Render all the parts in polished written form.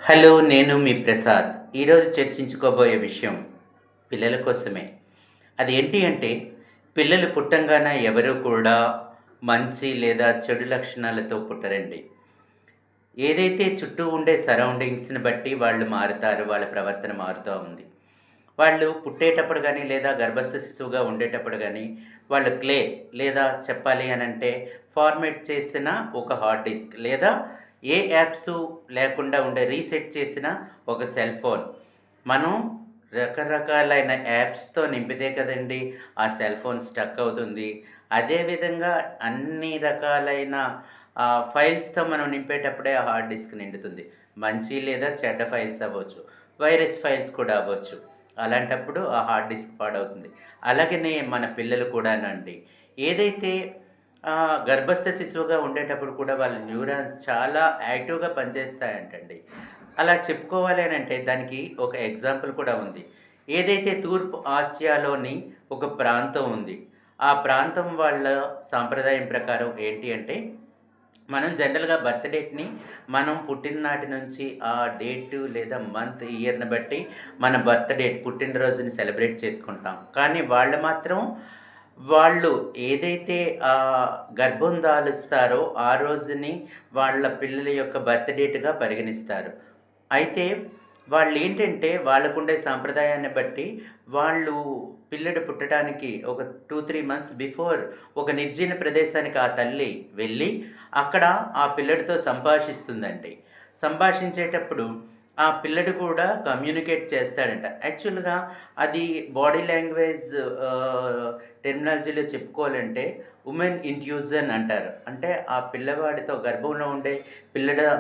Hello, నేను మీ ప్రసాద్. ఈరోజు చర్చించుకోబోయే విషయం పిల్లల కోసమే. అదేంటి అంటే, పిల్లలు పుట్టంగానే ఎవరు కూడా మంచి లేదా చెడు లక్షణాలతో పుట్టరండి. ఏదైతే చుట్టూ ఉండే సరౌండింగ్స్‌ని బట్టి వాళ్ళు మారుతారు. వాళ్ళ ప్రవర్తన మారుతా ఉంది. వాళ్ళు పుట్టేటప్పుడు గానీ, లేదా గర్భస్థ శిశువుగా ఉండేటప్పుడు గానీ, వాళ్ళు క్లే లేదా చెప్పాలి అనంటే ఫార్మాట్ చేసిన ఒక హార్డ్ డిస్క్ లేదా ఏ యాప్సు లేకుండా ఉండే రీసెట్ చేసిన ఒక సెల్ ఫోన్. మనం రకరకాలైన యాప్స్‌తో నింపితే కదండీ ఆ సెల్ ఫోన్ స్టక్ అవుతుంది. అదే విధంగా అన్ని రకాలైన ఫైల్స్‌తో మనం నింపేటప్పుడే ఆ హార్డ్ డిస్క్ నిండుతుంది. మంచి లేదా చెడ్డ ఫైల్స్ అవ్వచ్చు. వైరస్ ఫైల్స్ కూడా అవ్వచ్చు. అలాంటప్పుడు ఆ హార్డ్ డిస్క్ పాడవుతుంది. అలాగనే మన పిల్లలు కూడానండి. ఏదైతే గర్భస్థ శిశువుగా ఉండేటప్పుడు కూడా వాళ్ళ న్యూరాన్స్ చాలా యాక్టివ్‌గా పనిచేస్తాయంటండి. అలా చెప్పుకోవాలి అనంటే దానికి ఒక ఎగ్జాంపుల్ కూడా ఉంది. ఏదైతే తూర్పు ఆసియాలోని ఒక ప్రాంతం ఉంది. ఆ ప్రాంతం వాళ్ళ సాంప్రదాయం ప్రకారం ఏంటి అంటే, మనం జనరల్‌గా బర్త్ డేట్‌ని మనం పుట్టిననాటి నుంచి ఆ డేటు లేదా మంత్, ఇయర్‌ని బట్టి మన బర్త్ డేట్ పుట్టినరోజుని సెలబ్రేట్ చేసుకుంటాం. కానీ వాళ్ళు మాత్రం వాళ్ళు ఏదైతే గర్భం దాలుస్తారో ఆ రోజుని వాళ్ళ పిల్లల యొక్క బర్త్ డేట్‌గా పరిగణిస్తారు. అయితే వాళ్ళేంటంటే వాళ్ళకుండే సాంప్రదాయాన్ని బట్టి వాళ్ళు పిల్లడు పుట్టడానికి ఒక 2, 3 మంత్స్ బిఫోర్ ఒక నిర్జన ప్రదేశానికి ఆ తల్లి వెళ్ళి, అక్కడ ఆ పిల్లడితో సంభాషిస్తుందండి. సంభాషించేటప్పుడు ఆ పిల్లడు కూడా కమ్యూనికేట్ చేస్తాడంట. యాక్చువల్‌గా అది బాడీ లాంగ్వేజ్ టెర్మినాలజీలో చెప్పుకోవాలంటే వుమెన్ ఇంట్యూజన్ అంటారు. అంటే ఆ పిల్లవాడితో గర్భంలో ఉండే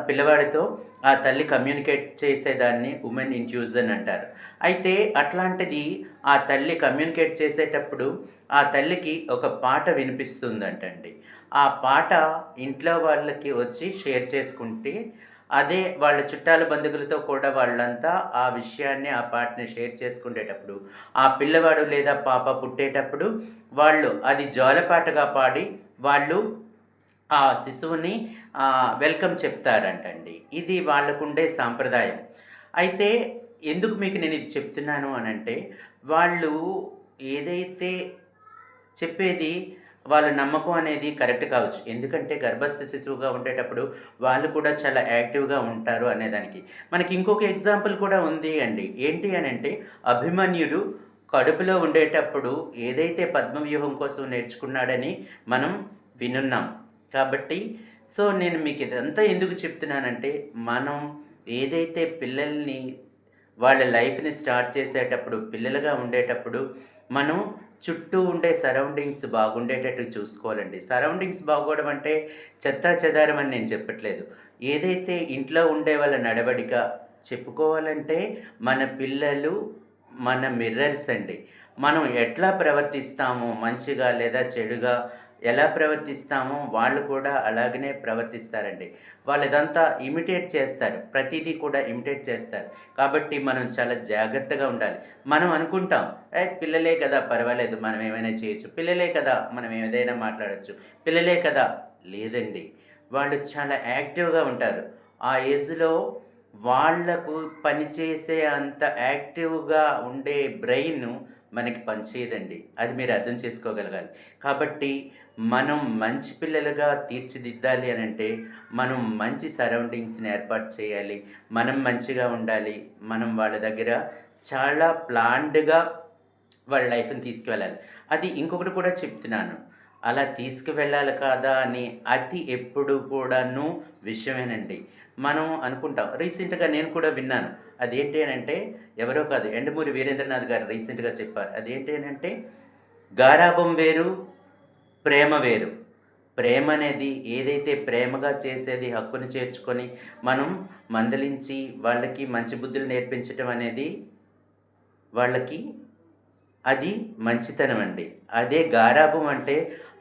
పిల్లవాడితో ఆ తల్లి కమ్యూనికేట్ చేసేదాన్ని వుమెన్ ఇంట్యూజన్ అంటారు. అయితే అట్లాంటిది ఆ తల్లి కమ్యూనికేట్ చేసేటప్పుడు ఆ తల్లికి ఒక పాట వినిపిస్తుందంటండి. ఆ పాట ఇంట్లో వాళ్ళకి వచ్చి షేర్ చేసుకుంటే, అదే వాళ్ళ చుట్టాల బంధువులతో కూడా వాళ్ళంతా ఆ విషయాన్ని, ఆ పాటని షేర్ చేసుకునేటప్పుడు, ఆ పిల్లవాడు లేదా పాప పుట్టేటప్పుడు వాళ్ళు అది జోలపాటగా పాడి వాళ్ళు ఆ శిశువుని వెల్కమ్ చెప్తారంటండి. ఇది వాళ్ళకుండే సాంప్రదాయం. అయితే ఎందుకు మీకు నేనిది చెప్తున్నాను అనంటే, వాళ్ళు ఏదైతే చెప్పేది వాళ్ళ నమ్మకం అనేది కరెక్ట్ కావచ్చు. ఎందుకంటే గర్భస్థ శిశువుగా ఉండేటప్పుడు వాళ్ళు కూడా చాలా యాక్టివ్‌గా ఉంటారు అనేదానికి. మనకి ఇంకొక ఎగ్జాంపుల్ కూడా ఉంది అండి. ఏంటి అనంటే, అభిమన్యుడు కడుపులో ఉండేటప్పుడు ఏదైతే పద్మవ్యూహం కోసం నేర్చుకున్నాడని మనం వినున్నాం. కాబట్టి నేను మీకు ఇదంతా ఎందుకు చెప్తున్నానంటే, మనం ఏదైతే పిల్లల్ని వాళ్ళ లైఫ్‌ని స్టార్ట్ చేసేటప్పుడు, పిల్లలుగా ఉండేటప్పుడు మనం చుట్టూ ఉండే సరౌండింగ్స్ బాగుండేటట్టు చూసుకోవాలండి. సరౌండింగ్స్ బాగోవడం అంటే చెత్తాచెదారం అని నేను చెప్పట్లేదు. ఏదైతే ఇంట్లో ఉండే వాళ్ళ నడవడిక చెప్పుకోవాలంటే మన పిల్లలు మన మిర్రర్స్ అండి. మనం ఎట్లా ప్రవర్తిస్తామో మంచిగా లేదా చెడుగా ఎలా ప్రవర్తిస్తామో వాళ్ళు కూడా అలాగనే ప్రవర్తిస్తారండి. వాళ్ళిదంతా ఇమిటేట్ చేస్తారు. ప్రతీదీ కూడా ఇమిటేట్ చేస్తారు. కాబట్టి మనం చాలా జాగ్రత్తగా ఉండాలి. మనం అనుకుంటాం, పిల్లలే కదా! పర్వాలేదు మనం ఏమైనా చేయొచ్చు. పిల్లలే కదా! మనం ఏదైనా మాట్లాడొచ్చు. పిల్లలే కదా! లేదండి. వాళ్ళు చాలా యాక్టివ్‌గా ఉంటారు. ఆ ఏజ్‌లో వాళ్ళకు పనిచేసే అంత యాక్టివ్‌గా ఉండే బ్రెయిన్ మనకి పనిచేయదండి. అది మీరు అర్థం చేసుకోగలగాలి. కాబట్టి మనం మంచి పిల్లలుగా తీర్చిదిద్దాలి అనంటే, మనం మంచి సరౌండింగ్స్‌ని ఏర్పాటు చేయాలి. మనం మంచిగా ఉండాలి. మనం వాళ్ళ దగ్గర చాలా ప్లాన్డ్‌గా వాళ్ళ లైఫ్‌ని తీసుకువెళ్ళాలి. అది ఇంకొకటి కూడా చెప్తున్నాను. అలా తీసుకువెళ్ళాలి కాదా అని అతి ఎప్పుడు కూడాను విషయమేనండి. మనం అనుకుంటాం. రీసెంట్‌గా నేను కూడా విన్నాను. అదేంటి అనంటే ఎవరో కాదు, 'యండమూరి వీరేంద్రనాథ్' గారు రీసెంట్‌గా చెప్పారు. అదేంటి అనంటే, గారాబం వేరు, ప్రేమ వేరు. ప్రేమనేది ఏదైతే ప్రేమగా చేసేది హక్కుని చేర్చుకొని, మనం మందలించి వాళ్ళకి మంచి బుద్ధులు నేర్పించటం అనేది వాళ్ళకి అది మంచితనమండి. అదే గారాబం అంటే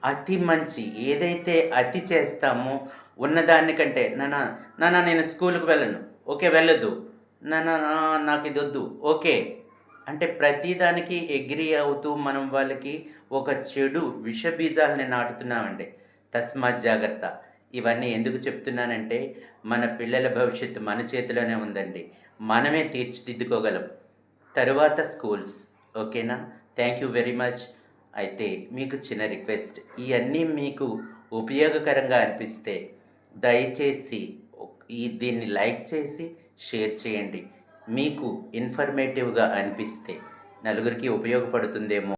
అతి మంచి. ఏదైతే అతి చేస్తామో ఉన్నదానికంటే నాన్న నేను స్కూలుకి వెళ్ళను. ఓకే. వెళ్ళొద్దు. నాన్న నాకిదొద్దు. ఓకే. అంటే ప్రతిదానికి అగ్రీ అవుతూ మనం వాళ్ళకి ఒక చెడు విష బీజాలని నాటుతున్నామండి. తస్మాత్ జాగ్రత్త. ఇవన్నీ ఎందుకు చెప్తున్నానంటే, మన పిల్లల భవిష్యత్తు మన చేతిలోనే ఉందండి. మనమే తీర్చిదిద్దుకోగలం. తరువాత స్కూల్స్. ఓకేనా? Thank you very much. అయితే మీకు చిన్న రిక్వెస్ట్. ఇయన్నీ మీకు ఉపయోగకరంగా అనిపిస్తే దయచేసి దీన్ని లైక్ చేసి షేర్ చేయండి. మీకు ఇన్ఫర్మేటివ్‌గా అనిపిస్తే నలుగురికి ఉపయోగపడుతుందేమో